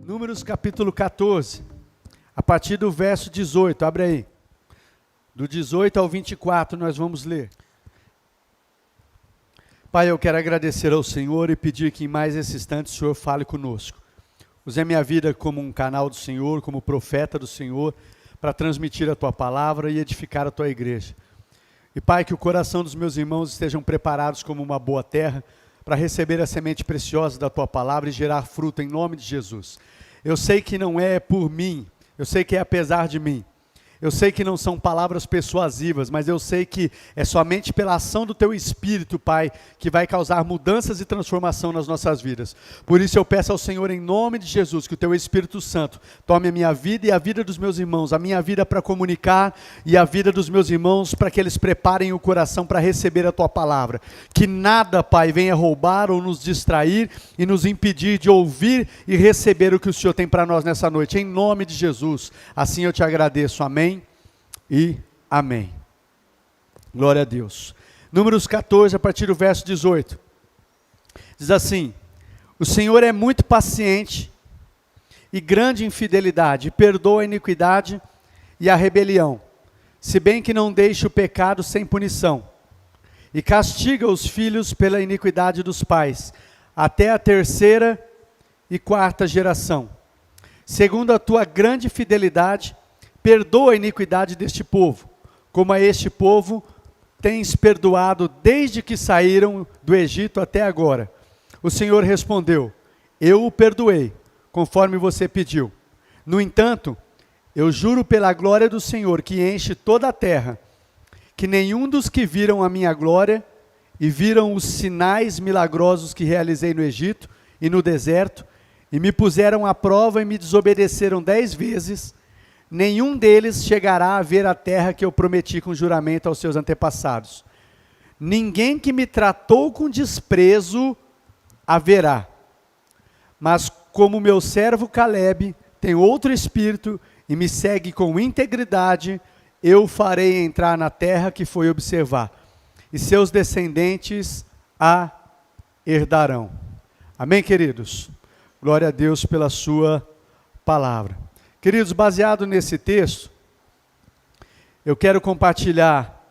Números capítulo 14, a partir do verso 18, abre aí. Do 18 ao 24 nós vamos ler. Pai, eu quero agradecer ao Senhor e pedir que em mais esse instante o Senhor fale conosco. Use a minha vida como um canal do Senhor, como profeta do Senhor, para transmitir a Tua palavra e edificar a Tua igreja. E Pai, que o coração dos meus irmãos estejam preparados como uma boa terra, para receber a semente preciosa da Tua palavra e gerar fruto em nome de Jesus. Eu sei que não é por mim, eu sei que é apesar de mim. Eu sei que não são palavras persuasivas, mas eu sei que é somente pela ação do Teu Espírito, Pai, que vai causar mudanças e transformação nas nossas vidas. Por isso eu peço ao Senhor, em nome de Jesus, que o Teu Espírito Santo tome a minha vida e a vida dos meus irmãos, a minha vida para comunicar e a vida dos meus irmãos, para que eles preparem o coração para receber a Tua palavra. Que nada, Pai, venha roubar ou nos distrair e nos impedir de ouvir e receber o que o Senhor tem para nós nessa noite. Em nome de Jesus, assim eu Te agradeço. Amém. E amém. Glória a Deus. Números 14, a partir do verso 18. Diz assim: o Senhor é muito paciente e grande em fidelidade, e perdoa a iniquidade e a rebelião, se bem que não deixa o pecado sem punição, e castiga os filhos pela iniquidade dos pais, até a terceira e quarta geração. Segundo a tua grande fidelidade, perdoa a iniquidade deste povo, como a este povo tens perdoado desde que saíram do Egito até agora. O Senhor respondeu: eu o perdoei, conforme você pediu. No entanto, eu juro pela glória do Senhor, que enche toda a terra, que nenhum dos que viram a minha glória e viram os sinais milagrosos que realizei no Egito e no deserto, e me puseram à prova e me desobedeceram 10 vezes, nenhum deles chegará a ver a terra que eu prometi com juramento aos seus antepassados. Ninguém que me tratou com desprezo haverá. Mas como meu servo Caleb tem outro espírito e me segue com integridade, eu farei entrar na terra que foi observar, e seus descendentes a herdarão. Amém, queridos? Glória a Deus pela sua palavra. Queridos, baseado nesse texto, eu quero compartilhar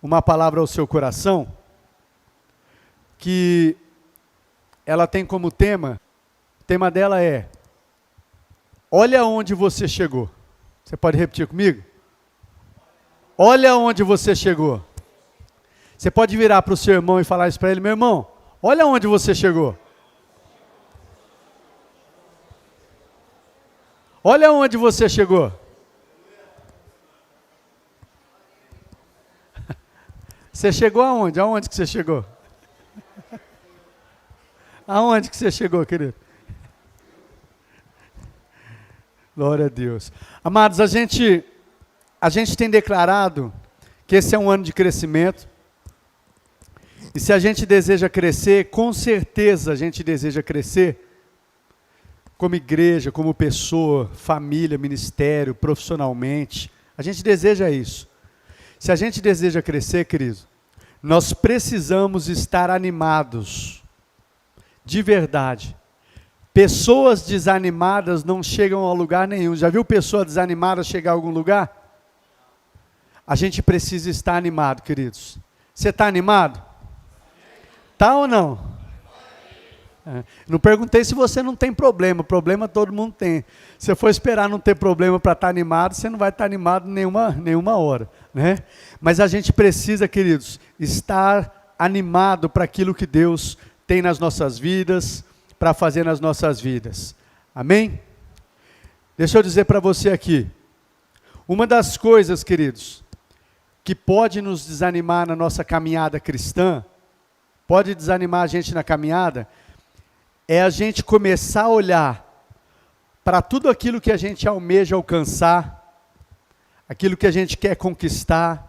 uma palavra ao seu coração, que ela tem como tema, o tema dela é: olha onde você chegou. Você pode repetir comigo? Olha onde você chegou. Você pode virar para o seu irmão e falar isso para ele: meu irmão, olha onde você chegou. Olha onde você chegou. Você chegou aonde? Aonde que você chegou? Aonde que você chegou, querido? Glória a Deus. Amados, a gente tem declarado que esse é um ano de crescimento. E se a gente deseja crescer, com certeza a gente deseja crescer como igreja, como pessoa, família, ministério, profissionalmente. A gente deseja isso. Se a gente deseja crescer, querido, nós precisamos estar animados, de verdade. Pessoas desanimadas não chegam a lugar nenhum. Já viu pessoa desanimada chegar a algum lugar? A gente precisa estar animado, queridos. Você está animado? Tá ou não? Não perguntei se você não tem problema todo mundo tem. Se você for esperar não ter problema para estar animado, você não vai estar animado nenhuma hora, né? Mas a gente precisa, queridos, estar animado para aquilo que Deus tem nas nossas vidas, para fazer nas nossas vidas. Amém? Deixa eu dizer para você aqui, uma das coisas, queridos, que pode nos desanimar na nossa caminhada cristã, pode desanimar a gente na caminhada, é a gente começar a olhar para tudo aquilo que a gente almeja alcançar, aquilo que a gente quer conquistar,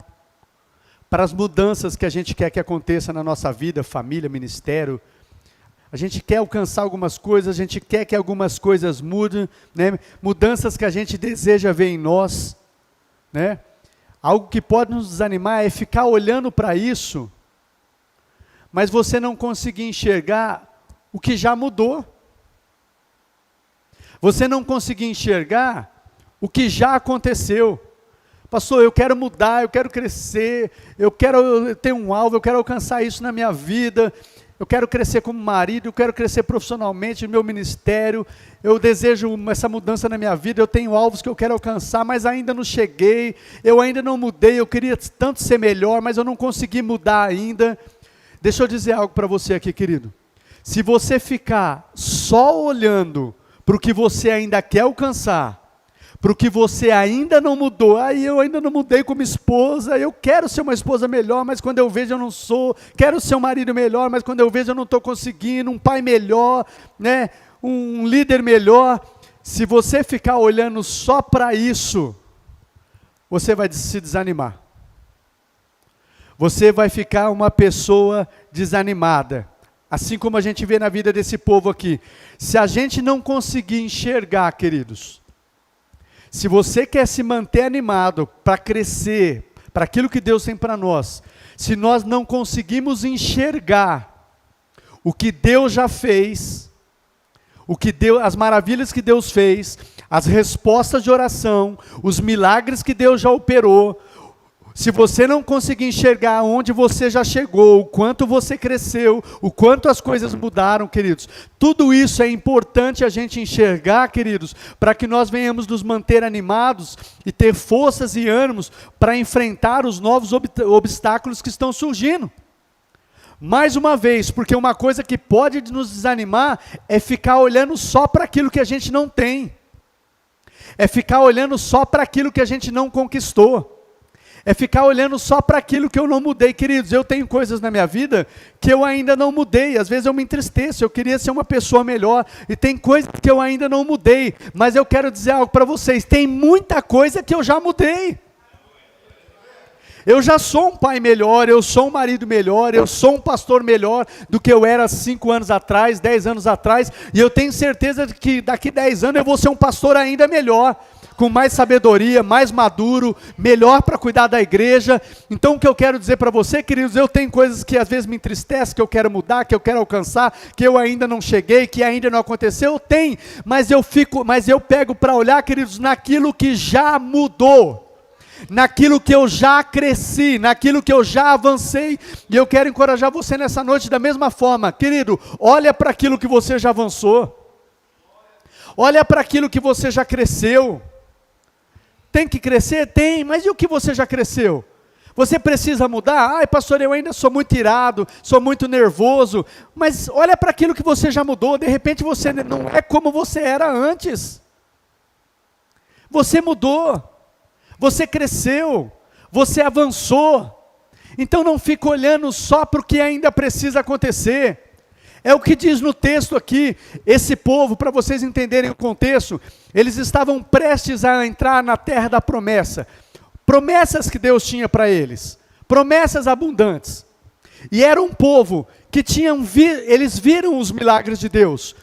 para as mudanças que a gente quer que aconteça na nossa vida, família, ministério. A gente quer alcançar algumas coisas, a gente quer que algumas coisas mudem, né? Mudanças que a gente deseja ver em nós, né? Algo que pode nos desanimar é ficar olhando para isso, mas você não conseguir enxergar o que já mudou. Você não conseguir enxergar o que já aconteceu. Pastor, eu quero mudar, eu quero crescer, eu quero ter um alvo, eu quero alcançar isso na minha vida, eu quero crescer como marido, eu quero crescer profissionalmente no meu ministério, eu desejo essa mudança na minha vida, eu tenho alvos que eu quero alcançar, mas ainda não cheguei, eu ainda não mudei, eu queria tanto ser melhor, mas eu não consegui mudar ainda. Deixa eu dizer algo para você aqui, querido. Se você ficar só olhando para o que você ainda quer alcançar, para o que você ainda não mudou, eu ainda não mudei como esposa, eu quero ser uma esposa melhor, mas quando eu vejo eu não sou, quero ser um marido melhor, mas quando eu vejo eu não estou conseguindo, um pai melhor, né, um líder melhor. Se você ficar olhando só para isso, você vai se desanimar. Você vai ficar uma pessoa desanimada. Assim como a gente vê na vida desse povo aqui. Se a gente não conseguir enxergar, queridos, se você quer se manter animado para crescer, para aquilo que Deus tem para nós, se nós não conseguimos enxergar o que Deus já fez, as maravilhas que Deus fez, as respostas de oração, os milagres que Deus já operou, se você não conseguir enxergar onde você já chegou, o quanto você cresceu, o quanto as coisas mudaram, queridos, tudo isso é importante a gente enxergar, queridos, para que nós venhamos nos manter animados e ter forças e ânimos para enfrentar os novos obstáculos que estão surgindo. Mais uma vez, porque uma coisa que pode nos desanimar é ficar olhando só para aquilo que a gente não tem, é ficar olhando só para aquilo que a gente não conquistou. É ficar olhando só para aquilo que eu não mudei. Queridos, eu tenho coisas na minha vida que eu ainda não mudei. Às vezes eu me entristeço, eu queria ser uma pessoa melhor. E tem coisas que eu ainda não mudei. Mas eu quero dizer algo para vocês. Tem muita coisa que eu já mudei. Eu já sou um pai melhor, eu sou um marido melhor, eu sou um pastor melhor do que eu era 5 anos atrás, 10 anos atrás. E eu tenho certeza de que daqui 10 anos eu vou ser um pastor ainda melhor, com mais sabedoria, mais maduro, melhor para cuidar da igreja. Então o que eu quero dizer para você, queridos, eu tenho coisas que às vezes me entristecem, que eu quero mudar, que eu quero alcançar, que eu ainda não cheguei, que ainda não aconteceu, tem, mas eu pego para olhar, queridos, naquilo que já mudou, naquilo que eu já cresci, naquilo que eu já avancei. E eu quero encorajar você nessa noite da mesma forma, querido, olha para aquilo que você já avançou, olha para aquilo que você já cresceu. Tem que crescer? Tem, mas e o que você já cresceu? Você precisa mudar? Ai, pastor, eu ainda sou muito irado, sou muito nervoso, mas olha para aquilo que você já mudou. De repente você não é como você era antes. Você mudou, você cresceu, você avançou. Então não fica olhando só para o que ainda precisa acontecer. É o que diz no texto aqui, esse povo, para vocês entenderem o contexto, eles estavam prestes a entrar na terra da promessa, promessas que Deus tinha para eles, promessas abundantes, e era um povo que eles viram os milagres de Deus,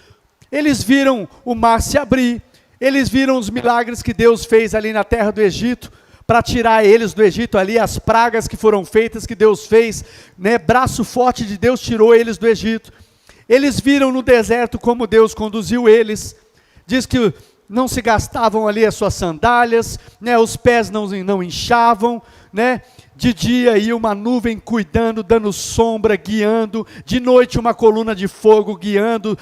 eles viram o mar se abrir, eles viram os milagres que Deus fez ali na terra do Egito, para tirar eles do Egito ali, as pragas que foram feitas, que Deus fez, né, braço forte de Deus tirou eles do Egito. Eles viram no deserto como Deus conduziu eles, diz que não se gastavam ali as suas sandálias, né, os pés não inchavam, né, de dia ia uma nuvem cuidando, dando sombra, guiando, de noite uma coluna de fogo guiando,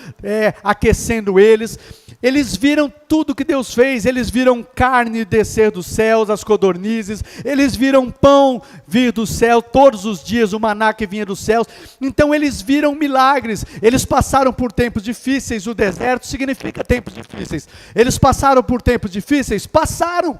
aquecendo eles. Eles viram tudo que Deus fez, eles viram carne descer dos céus, as codornizes, eles viram pão vir do céu, todos os dias o maná que vinha dos céus. Então eles viram milagres, eles passaram por tempos difíceis, o deserto significa tempos difíceis. Eles passaram por tempos difíceis? Passaram.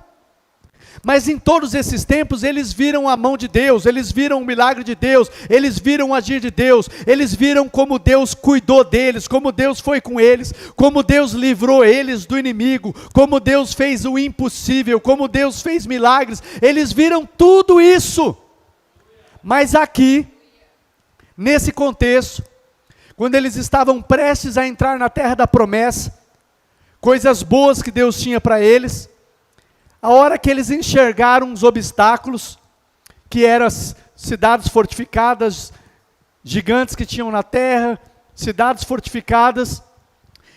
Mas em todos esses tempos, eles viram a mão de Deus, eles viram o milagre de Deus, eles viram o agir de Deus, eles viram como Deus cuidou deles, como Deus foi com eles, como Deus livrou eles do inimigo, como Deus fez o impossível, como Deus fez milagres, eles viram tudo isso. Mas aqui, nesse contexto, quando eles estavam prestes a entrar na terra da promessa, coisas boas que Deus tinha para eles, a hora que eles enxergaram os obstáculos, que eram as cidades fortificadas, gigantes que tinham na terra, cidades fortificadas,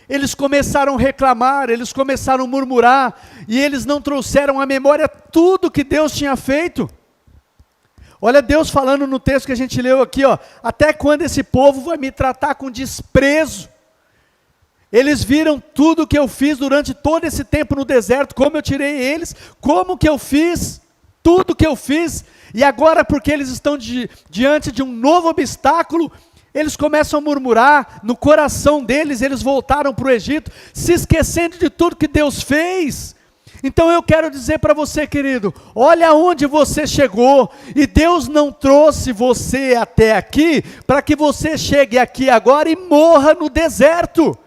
eles começaram a reclamar, eles começaram a murmurar, e eles não trouxeram à memória tudo que Deus tinha feito. Olha Deus falando no texto que a gente leu aqui, ó, até quando esse povo vai me tratar com desprezo? Eles viram tudo que eu fiz durante todo esse tempo no deserto, como eu tirei eles, como que eu fiz, tudo que eu fiz, e agora porque eles estão diante de um novo obstáculo, eles começam a murmurar, no coração deles eles voltaram para o Egito, se esquecendo de tudo que Deus fez. Então eu quero dizer para você, querido, olha onde você chegou, e Deus não trouxe você até aqui, para que você chegue aqui agora e morra no deserto.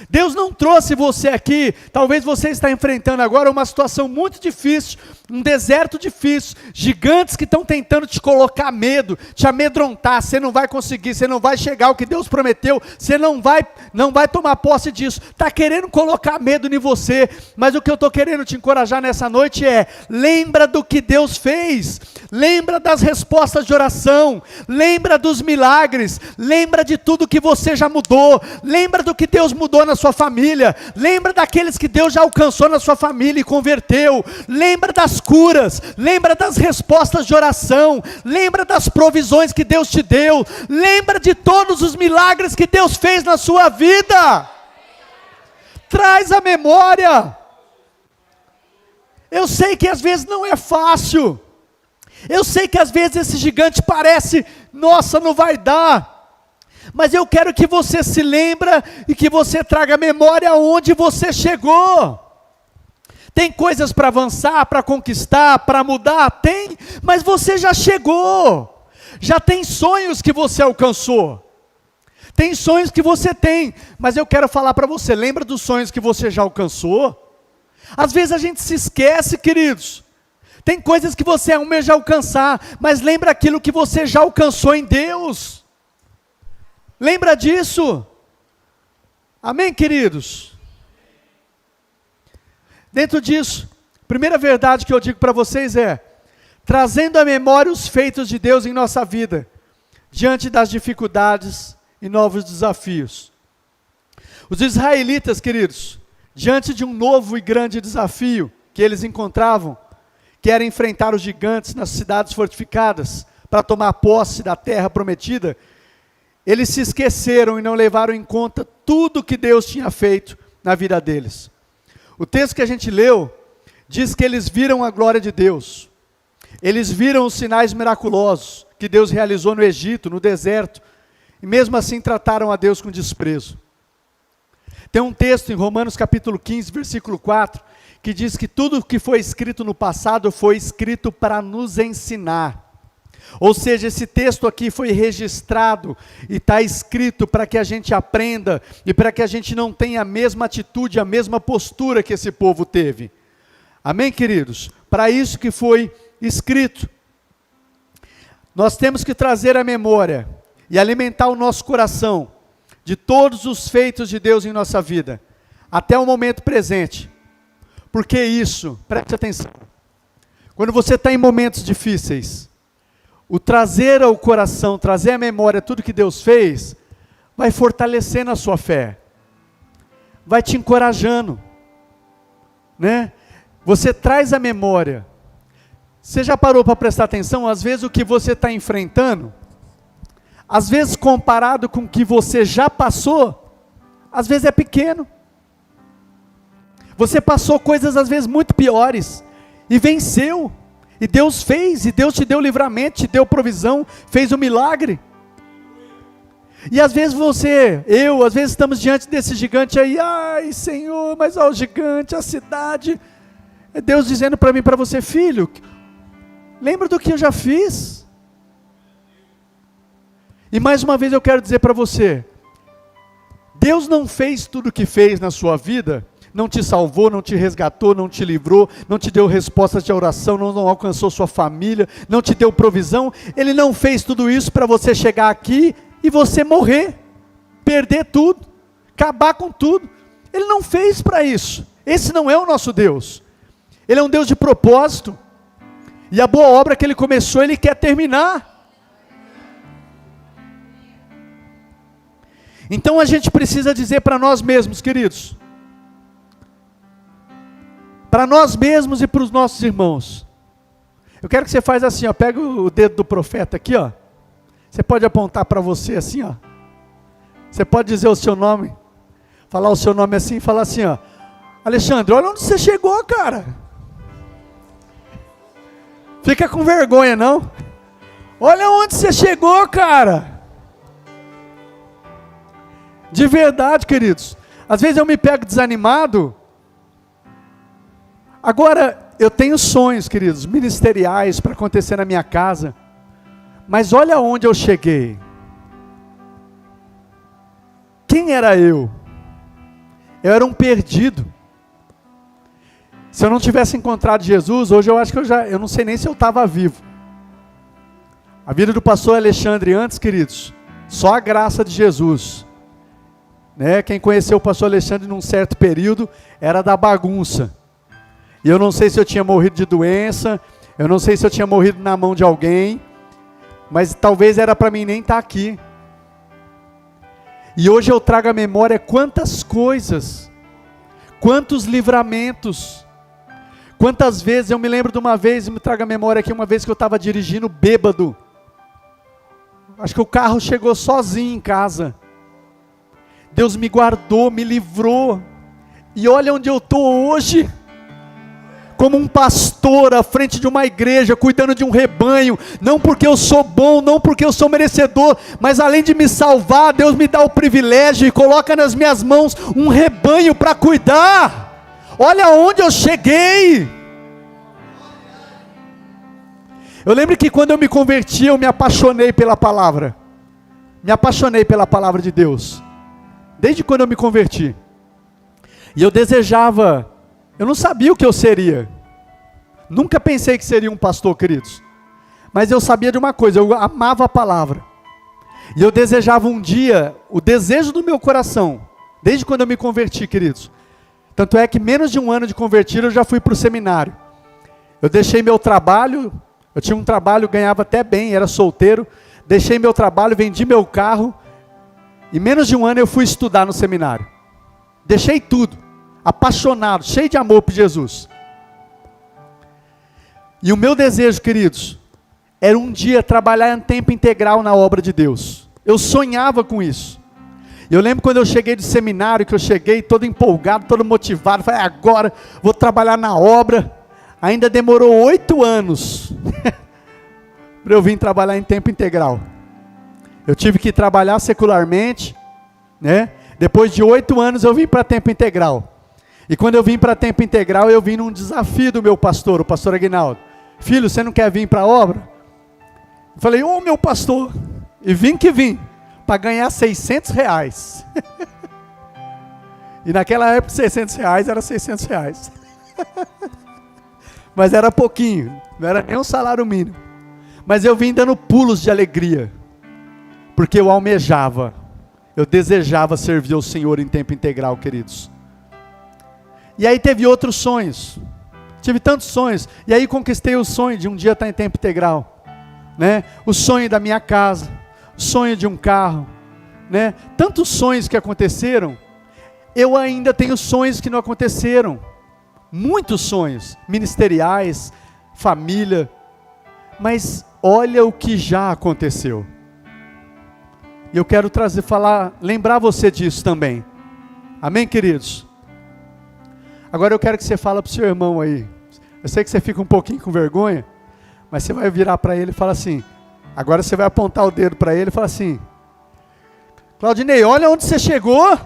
Deus não trouxe você aqui, talvez você está enfrentando agora uma situação muito difícil, um deserto difícil, gigantes que estão tentando te colocar medo, te amedrontar, você não vai conseguir, você não vai chegar ao que Deus prometeu, você não vai tomar posse disso, está querendo colocar medo em você, mas o que eu estou querendo te encorajar nessa noite é, lembra do que Deus fez, lembra das respostas de oração, lembra dos milagres, lembra de tudo que você já mudou, lembra do que Deus mudou na sua família, lembra daqueles que Deus já alcançou na sua família e converteu, lembra das curas, lembra das respostas de oração, lembra das provisões que Deus te deu, lembra de todos os milagres que Deus fez na sua vida, traz a memória. Eu sei que às vezes não é fácil, eu sei que às vezes esse gigante parece, nossa, não vai dar, mas eu quero que você se lembre e que você traga memória aonde você chegou. Tem coisas para avançar, para conquistar, para mudar? Tem, mas você já chegou. Já tem sonhos que você alcançou. Tem sonhos que você tem, mas eu quero falar para você, lembra dos sonhos que você já alcançou? Às vezes a gente se esquece, queridos. Tem coisas que você almeja alcançar, mas lembra aquilo que você já alcançou em Deus. Lembra disso? Amém, queridos? Dentro disso, primeira verdade que eu digo para vocês é, trazendo à memória os feitos de Deus em nossa vida, diante das dificuldades e novos desafios. Os israelitas, queridos, diante de um novo e grande desafio que eles encontravam, que era enfrentar os gigantes nas cidades fortificadas, para tomar posse da terra prometida, eles se esqueceram e não levaram em conta tudo que Deus tinha feito na vida deles. O texto que a gente leu, diz que eles viram a glória de Deus, eles viram os sinais miraculosos, que Deus realizou no Egito, no deserto, e mesmo assim trataram a Deus com desprezo. Tem um texto em Romanos capítulo 15, versículo 4, que diz que tudo o que foi escrito no passado, foi escrito para nos ensinar. Ou seja, esse texto aqui foi registrado e está escrito para que a gente aprenda e para que a gente não tenha a mesma atitude, a mesma postura que esse povo teve. Amém, queridos? Para isso que foi escrito. Nós temos que trazer a memória e alimentar o nosso coração de todos os feitos de Deus em nossa vida, até o momento presente. Porque isso, preste atenção, quando você está em momentos difíceis, o trazer ao coração, trazer à memória tudo que Deus fez, vai fortalecendo a sua fé, vai te encorajando, né? Você traz a memória. Você já parou para prestar atenção? Às vezes o que você está enfrentando, às vezes comparado com o que você já passou, às vezes é pequeno. Você passou coisas às vezes muito piores, e venceu. E Deus fez, e Deus te deu livramento, te deu provisão, fez um milagre. E às vezes às vezes estamos diante desse gigante aí, ai Senhor, mas olha o gigante, a cidade. É Deus dizendo para mim e para você, filho, lembra do que eu já fiz? E mais uma vez eu quero dizer para você, Deus não fez tudo o que fez na sua vida, não te salvou, não te resgatou, não te livrou, não te deu respostas de oração, não alcançou sua família, não te deu provisão. Ele não fez tudo isso para você chegar aqui e você morrer, perder tudo, acabar com tudo. Ele não fez para isso. Esse não é o nosso Deus. Ele é um Deus de propósito. E a boa obra que Ele começou, Ele quer terminar. Então a gente precisa dizer para nós mesmos, queridos, para nós mesmos e para os nossos irmãos. Eu quero que você faça assim, ó, pega o dedo do profeta aqui, ó. Você pode apontar para você assim, ó. Você pode dizer o seu nome, falar o seu nome assim e falar assim, ó. Alexandre, olha onde você chegou, cara. Fica com vergonha, não? Olha onde você chegou, cara. De verdade, queridos. Às vezes eu me pego desanimado. Agora, eu tenho sonhos, queridos, ministeriais para acontecer na minha casa. Mas olha onde eu cheguei. Quem era eu? Eu era um perdido. Se eu não tivesse encontrado Jesus, hoje eu acho que eu não sei nem se eu estava vivo. A vida do pastor Alexandre antes, queridos, só a graça de Jesus. Né? Quem conheceu o pastor Alexandre num certo período, era da bagunça. E eu não sei se eu tinha morrido de doença, eu não sei se eu tinha morrido na mão de alguém, mas talvez era para mim nem estar aqui. E hoje eu trago à memória quantas coisas, quantos livramentos, quantas vezes, eu me lembro de uma vez, me trago à memória aqui, uma vez que eu estava dirigindo bêbado, acho que o carro chegou sozinho em casa, Deus me guardou, me livrou, e olha onde eu estou hoje, como um pastor à frente de uma igreja, cuidando de um rebanho, não porque eu sou bom, não porque eu sou merecedor, mas além de me salvar, Deus me dá o privilégio e coloca nas minhas mãos um rebanho para cuidar. Olha onde eu cheguei. Eu lembro que quando eu me converti, eu me apaixonei pela palavra, de Deus, desde quando eu me converti, e eu desejava. Eu não sabia o que eu seria. Nunca pensei que seria um pastor, queridos. Mas eu sabia de uma coisa, eu amava a palavra. E eu desejava um dia, o desejo do meu coração, desde quando eu me converti, queridos. Tanto é que menos de um ano de convertido eu já fui para o seminário. Eu deixei meu trabalho, eu tinha um trabalho, ganhava até bem, era solteiro. Deixei meu trabalho, vendi meu carro. E menos de um ano eu fui estudar no seminário. Deixei tudo. Apaixonado, cheio de amor por Jesus. E o meu desejo, queridos, era um dia trabalhar em tempo integral na obra de Deus. Eu sonhava com isso. Eu lembro quando eu cheguei do seminário, que eu cheguei todo empolgado, todo motivado, falei, agora vou trabalhar na obra. Ainda demorou 8 anos para eu vir trabalhar em tempo integral. Eu tive que trabalhar secularmente, né? Depois de 8 anos eu vim para tempo integral. E quando eu vim para tempo integral, eu vim num desafio do meu pastor, o pastor Aguinaldo. Filho, você não quer vir para a obra? Eu falei, ô meu pastor, e vim que vim, para ganhar R$600. E naquela época R$600 era R$600. Mas era pouquinho, não era nem um salário mínimo. Mas eu vim dando pulos de alegria, porque eu almejava, eu desejava servir ao Senhor em tempo integral, queridos. E aí teve outros sonhos, tive tantos sonhos, e aí conquistei o sonho de um dia estar em tempo integral, né? O sonho da minha casa, o sonho de um carro, né? Tantos sonhos que aconteceram, eu ainda tenho sonhos que não aconteceram, muitos sonhos, ministeriais, família, mas olha o que já aconteceu. E eu quero lembrar você disso também, amém, queridos? Agora eu quero que você fale para o seu irmão aí. Eu sei que você fica um pouquinho com vergonha, mas você vai virar para ele e falar assim, agora você vai apontar o dedo para ele e falar assim, Claudinei, olha onde você chegou.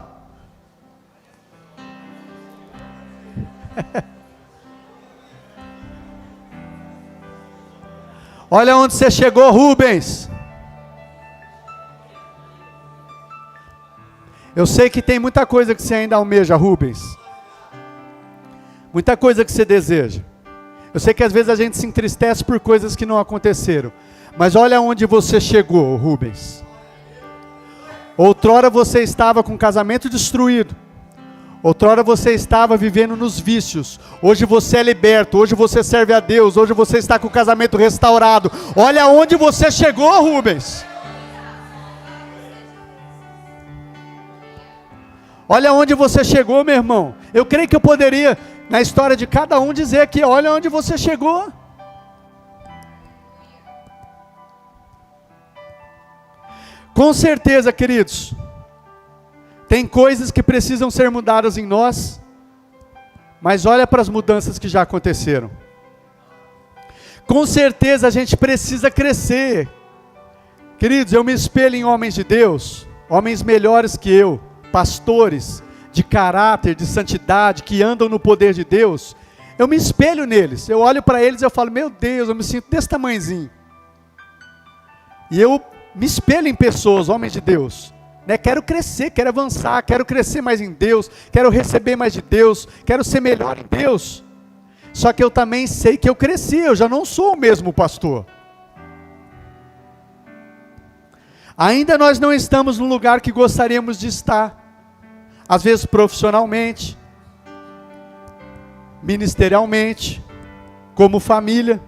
Olha onde você chegou, Rubens. Eu sei que tem muita coisa que você ainda almeja, Rubens. Muita coisa que você deseja. Eu sei que às vezes a gente se entristece por coisas que não aconteceram. Mas olha onde você chegou, Rubens. Outrora você estava com o casamento destruído. Outrora você estava vivendo nos vícios. Hoje você é liberto. Hoje você serve a Deus. Hoje você está com o casamento restaurado. Olha onde você chegou, Rubens. Olha onde você chegou, meu irmão. Eu creio que eu poderia, na história de cada um, dizer aqui, olha onde você chegou. Com certeza, queridos, tem coisas que precisam ser mudadas em nós, mas olha para as mudanças que já aconteceram. Com certeza a gente precisa crescer. Queridos, eu me espelho em homens de Deus, homens melhores que eu, pastores, de caráter, de santidade, que andam no poder de Deus. Eu me espelho neles, eu olho para eles e eu falo, meu Deus, eu me sinto desse tamanhozinho. E eu me espelho em pessoas, homens de Deus, né? Quero crescer, quero avançar, quero crescer mais em Deus, quero receber mais de Deus, quero ser melhor em Deus. Só que eu também sei que eu cresci, eu já não sou o mesmo pastor. Ainda nós não estamos no lugar que gostaríamos de estar, às vezes profissionalmente, ministerialmente, como família.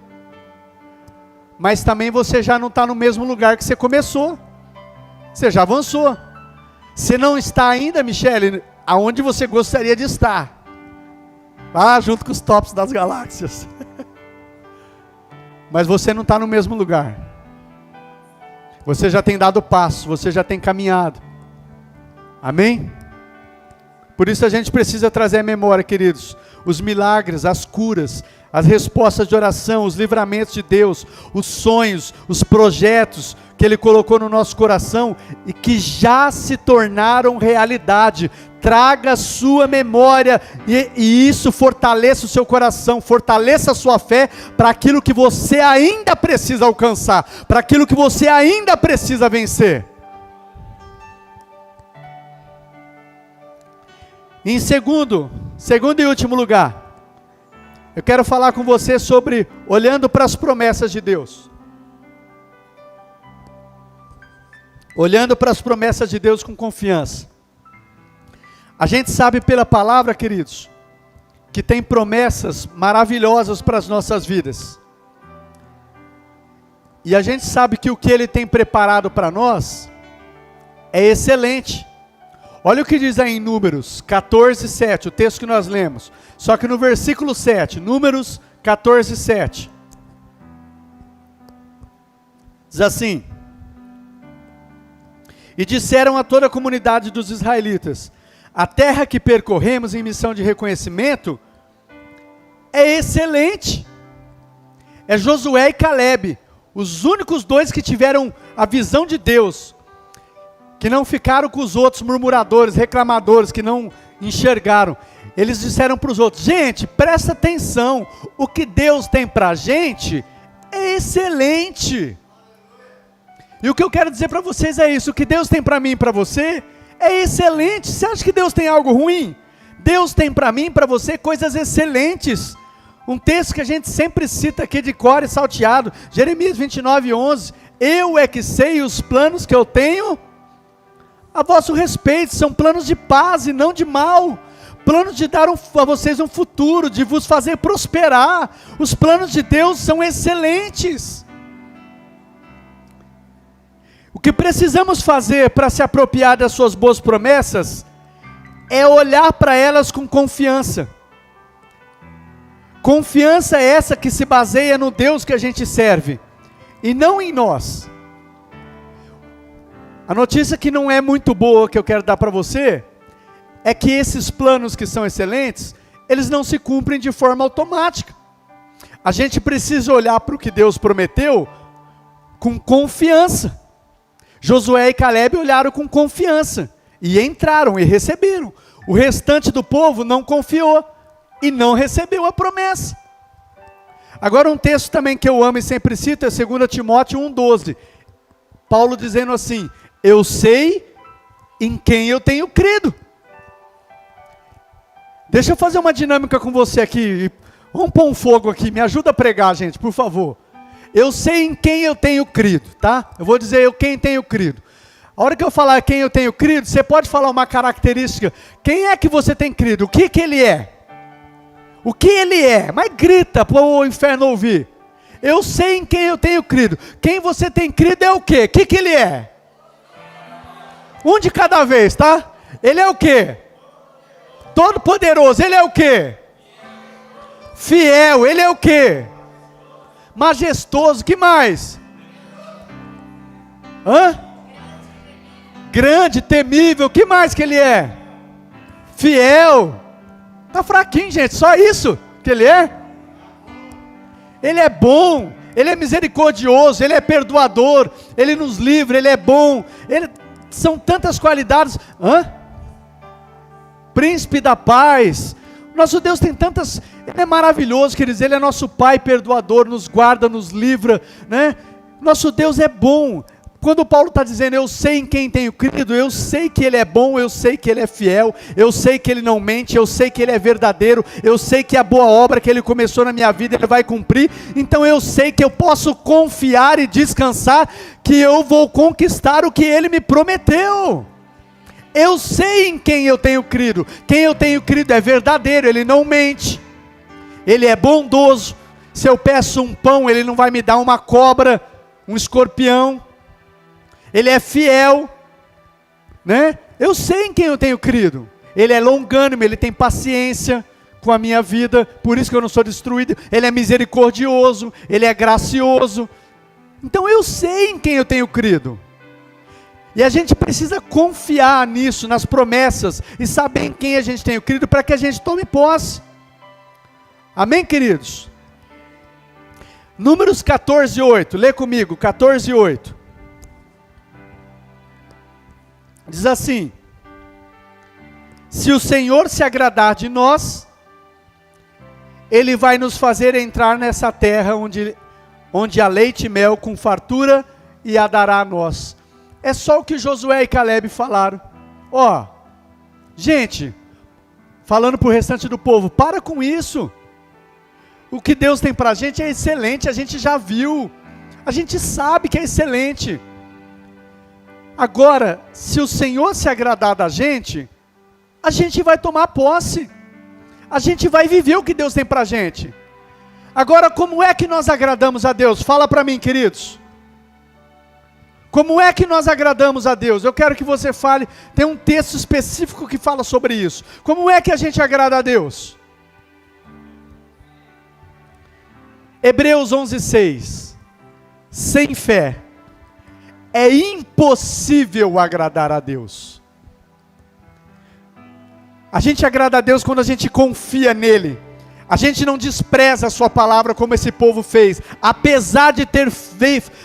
Mas também você já não está no mesmo lugar que você começou. Você já avançou. Você não está ainda, Michele, aonde você gostaria de estar. Ah, junto com os tops das galáxias. Mas você não está no mesmo lugar. Você já tem dado passo, você já tem caminhado. Amém? Por isso a gente precisa trazer à memória, queridos, os milagres, as curas, as respostas de oração, os livramentos de Deus, os sonhos, os projetos que Ele colocou no nosso coração e que já se tornaram realidade. Traga a sua memória e isso fortaleça o seu coração, fortaleça a sua fé para aquilo que você ainda precisa alcançar, para aquilo que você ainda precisa vencer. Em segundo e último lugar, eu quero falar com você sobre olhando para as promessas de Deus. Olhando para as promessas de Deus com confiança. A gente sabe pela palavra, queridos, que tem promessas maravilhosas para as nossas vidas. E a gente sabe que o que Ele tem preparado para nós é excelente. Olha o que diz aí em Números 14, 7, o texto que nós lemos. Só que no versículo 7, Números 14, 7. Diz assim: e disseram a toda a comunidade dos israelitas: a terra que percorremos em missão de reconhecimento é excelente. É Josué e Calebe, os únicos dois que tiveram a visão de Deus, que não ficaram com os outros murmuradores, reclamadores, que não enxergaram. Eles disseram para os outros: gente, presta atenção, o que Deus tem para a gente é excelente. E o que eu quero dizer para vocês é isso: o que Deus tem para mim e para você é excelente. Você acha que Deus tem algo ruim? Deus tem para mim e para você coisas excelentes. Um texto que a gente sempre cita aqui de cor e salteado, Jeremias 29, 11. Eu é que sei os planos que eu tenho a vosso respeito, são planos de paz e não de mal, planos de dar a vocês um futuro, de vos fazer prosperar. Os planos de Deus são excelentes. O que precisamos fazer para se apropriar das suas boas promessas é olhar para elas com confiança. Confiança é essa que se baseia no Deus que a gente serve e não em nós. A notícia que não é muito boa que eu quero dar para você é que esses planos que são excelentes, eles não se cumprem de forma automática. A gente precisa olhar para o que Deus prometeu com confiança. Josué e Calebe olharam com confiança e entraram e receberam. O restante do povo não confiou e não recebeu a promessa. Agora um texto também que eu amo e sempre cito é 2 Timóteo 1,12. Paulo dizendo assim: eu sei em quem eu tenho crido. Deixa eu fazer uma dinâmica com você aqui. Vamos pôr um fogo aqui. Me ajuda a pregar, gente, por favor. Eu sei em quem eu tenho crido, tá? Eu vou dizer eu quem tenho crido. A hora que eu falar quem eu tenho crido, você pode falar uma característica. Quem é que você tem crido? O que que ele é? O que ele é? Mas grita para o inferno ouvir. Eu sei em quem eu tenho crido. Quem você tem crido é o quê? O que que ele é? Um de cada vez, tá? Ele é o quê? Todo-Poderoso, Ele é o quê? Fiel, Ele é o quê? Majestoso, que mais? Grande, temível, que mais que Ele é? Fiel. Tá fraquinho, gente, só isso que Ele é? Ele é bom, Ele é misericordioso, Ele é perdoador, Ele nos livra, Ele é bom, são tantas qualidades. Príncipe da paz. Nosso Deus tem tantas, Ele é maravilhoso, queridos, Ele é nosso Pai perdoador, nos guarda, nos livra, né? Nosso Deus é bom. Quando Paulo está dizendo, eu sei em quem tenho crido, eu sei que Ele é bom, eu sei que Ele é fiel, eu sei que Ele não mente, eu sei que Ele é verdadeiro, eu sei que a boa obra que Ele começou na minha vida, Ele vai cumprir, então eu sei que eu posso confiar e descansar, que eu vou conquistar o que Ele me prometeu. Eu sei em quem eu tenho crido é verdadeiro, Ele não mente, Ele é bondoso. Se eu peço um pão, Ele não vai me dar uma cobra, um escorpião. Ele é fiel, né? Eu sei em quem eu tenho crido. Ele é longânimo, Ele tem paciência com a minha vida, por isso que eu não sou destruído. Ele é misericordioso, Ele é gracioso. Então eu sei em quem eu tenho crido. E a gente precisa confiar nisso, nas promessas, e saber em quem a gente tem crido, para que a gente tome posse. Amém, queridos? Números 14:8, lê comigo, 14:8. Diz assim: se o Senhor se agradar de nós, Ele vai nos fazer entrar nessa terra onde há leite e mel com fartura, e a dará a nós. É só o que Josué e Caleb falaram. Gente, falando para o restante do povo, para com isso. O que Deus tem para a gente é excelente, a gente já viu, a gente sabe que é excelente. Agora, se o Senhor se agradar da gente, a gente vai tomar posse, a gente vai viver o que Deus tem para a gente. Agora, como é que nós agradamos a Deus? Fala para mim, queridos. Como é que nós agradamos a Deus? Eu quero que você fale, tem um texto específico que fala sobre isso. Como é que a gente agrada a Deus? Hebreus 11:6. Sem fé é impossível agradar a Deus. A gente agrada a Deus quando a gente confia nele. A gente não despreza a sua palavra como esse povo fez. Apesar de ter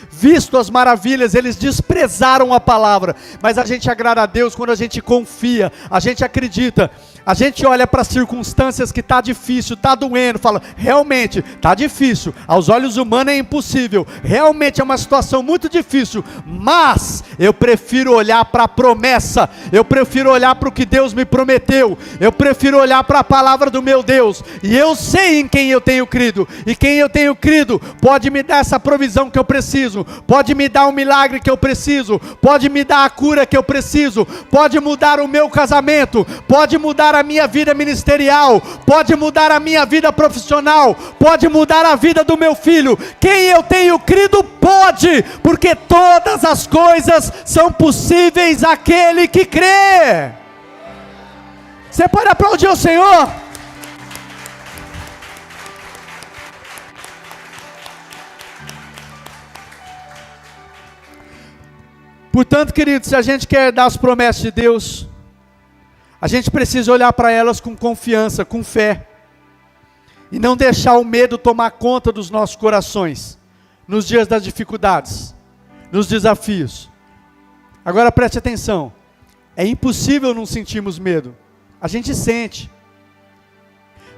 visto as maravilhas, eles desprezaram a palavra. Mas a gente agrada a Deus quando a gente confia, a gente acredita. A gente olha para as circunstâncias que está difícil, está doendo, fala, realmente está difícil, aos olhos humanos é impossível, realmente é uma situação muito difícil, mas eu prefiro olhar para a promessa, eu prefiro olhar para o que Deus me prometeu, eu prefiro olhar para a palavra do meu Deus, e eu sei em quem eu tenho crido, e quem eu tenho crido pode me dar essa provisão que eu preciso, pode me dar o milagre que eu preciso, pode me dar a cura que eu preciso, pode mudar o meu casamento, pode mudar a minha vida ministerial, pode mudar a minha vida profissional, pode mudar a vida do meu filho. Quem eu tenho crido pode, porque todas as coisas são possíveis àquele que crê. Você pode aplaudir o Senhor? Portanto, queridos, se a gente quer dar as promessas de Deus, a gente precisa olhar para elas com confiança, com fé, e não deixar o medo tomar conta dos nossos corações, nos dias das dificuldades, nos desafios. Agora preste atenção, é impossível não sentirmos medo, a gente sente,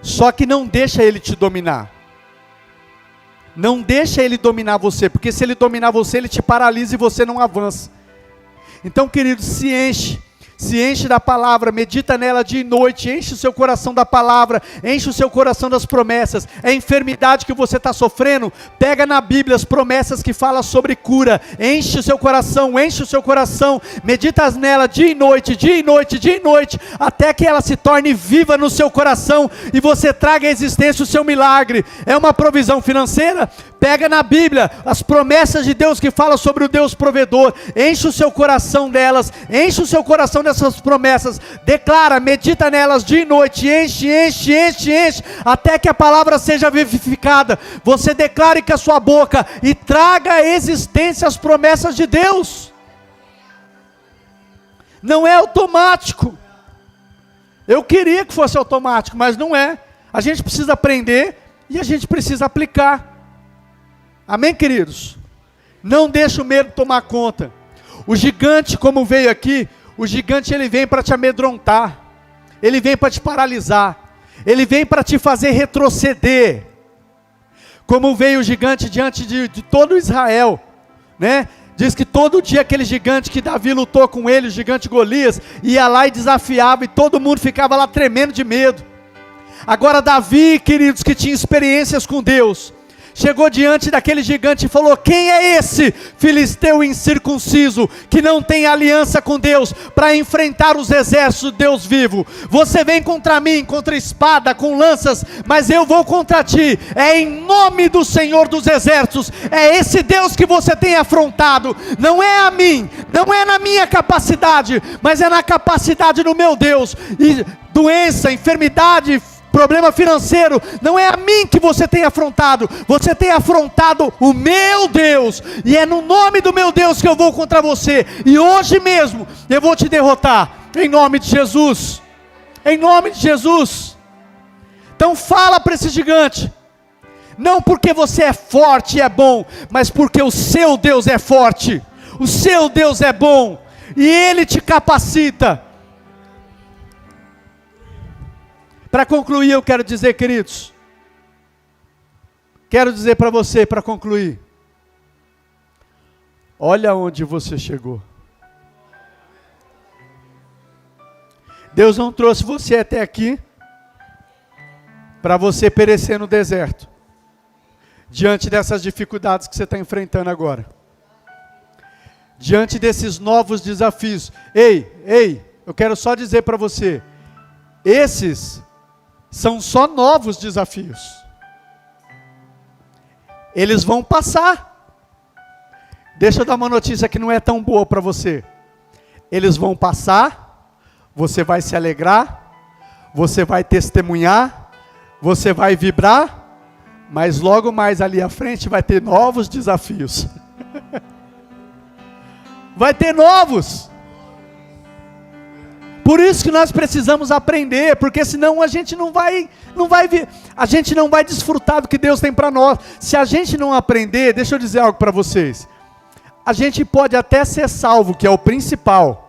só que não deixa ele te dominar, não deixa ele dominar você, porque se ele dominar você, ele te paralisa e você não avança. Então, querido, se enche da palavra, medita nela dia e noite, enche o seu coração da palavra, enche o seu coração das promessas. É enfermidade que você está sofrendo, pega na Bíblia as promessas que falam sobre cura, enche o seu coração, medita nela dia e noite, dia e noite, dia e noite, até que ela se torne viva no seu coração, e você traga à existência o seu milagre. É uma provisão financeira? Pega na Bíblia as promessas de Deus que falam sobre o Deus provedor, enche o seu coração delas, enche o seu coração dessas essas promessas, declara, medita nelas dia e noite, enche, enche, enche, enche, até que a palavra seja vivificada. Você declare com a sua boca e traga à existência as promessas de Deus. Não é automático. Eu queria que fosse automático, mas não é. A gente precisa aprender e a gente precisa aplicar. Amém, queridos? Não deixe o medo tomar conta. O gigante, como veio aqui, o gigante ele vem para te amedrontar, ele vem para te paralisar, ele vem para te fazer retroceder. Como veio o gigante diante de todo Israel, né? Diz que todo dia aquele gigante que Davi lutou com ele, o gigante Golias, ia lá e desafiava, e todo mundo ficava lá tremendo de medo. Agora Davi, queridos, que tinha experiências com Deus, chegou diante daquele gigante e falou: quem é esse filisteu incircunciso, que não tem aliança com Deus, para enfrentar os exércitos de Deus vivo? Você vem contra mim, contra espada, com lanças, mas eu vou contra ti, é em nome do Senhor dos exércitos. É esse Deus que você tem afrontado, não é a mim, não é na minha capacidade, mas é na capacidade do meu Deus. E doença, enfermidade, problema financeiro, não é a mim que você tem afrontado, você tem afrontado o meu Deus, e é no nome do meu Deus que eu vou contra você, e hoje mesmo eu vou te derrotar, em nome de Jesus, em nome de Jesus. Então fala para esse gigante, não porque você é forte e é bom, mas porque o seu Deus é forte, o seu Deus é bom, e Ele te capacita. Para concluir, eu quero dizer, queridos, quero dizer para você, para concluir, olha onde você chegou. Deus não trouxe você até aqui para você perecer no deserto, diante dessas dificuldades que você está enfrentando agora, diante desses novos desafios. Ei, eu quero só dizer para você, esses são só novos desafios. Eles vão passar. Deixa eu dar uma notícia que não é tão boa para você. Eles vão passar, você vai se alegrar, você vai testemunhar, você vai vibrar, mas logo mais ali à frente vai ter novos desafios. Vai ter novos. Por isso que nós precisamos aprender, porque senão a gente não vai desfrutar do que Deus tem para nós. Se a gente não aprender, deixa eu dizer algo para vocês. A gente pode até ser salvo, que é o principal,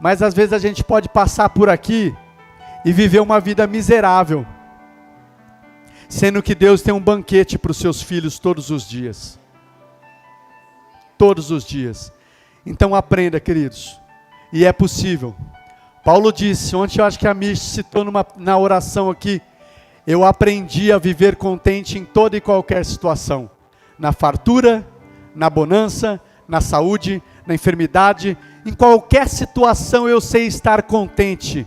mas às vezes a gente pode passar por aqui e viver uma vida miserável, sendo que Deus tem um banquete para os seus filhos todos os dias. Todos os dias. Então aprenda, queridos. E é possível. Paulo disse, ontem eu acho que a Mish citou na oração aqui, eu aprendi a viver contente em toda e qualquer situação. Na fartura, na bonança, na saúde, na enfermidade, em qualquer situação eu sei estar contente.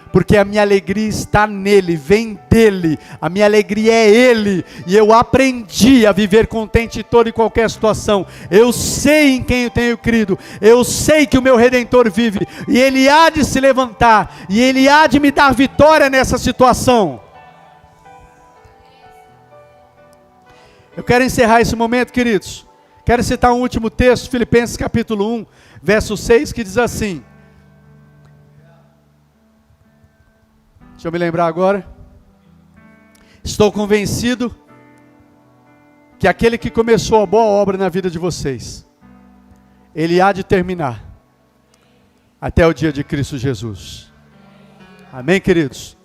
Porque a minha alegria está nele, vem dele, a minha alegria é ele, e eu aprendi a viver contente em toda e qualquer situação. Eu sei em quem eu tenho crido, eu sei que o meu Redentor vive, e ele há de se levantar, e ele há de me dar vitória nessa situação. Eu quero encerrar esse momento, queridos, quero citar um último texto, Filipenses capítulo 1, verso 6, que diz assim, deixa eu me lembrar agora. Estou convencido que aquele que começou a boa obra na vida de vocês, ele há de terminar até o dia de Cristo Jesus. Amém, queridos?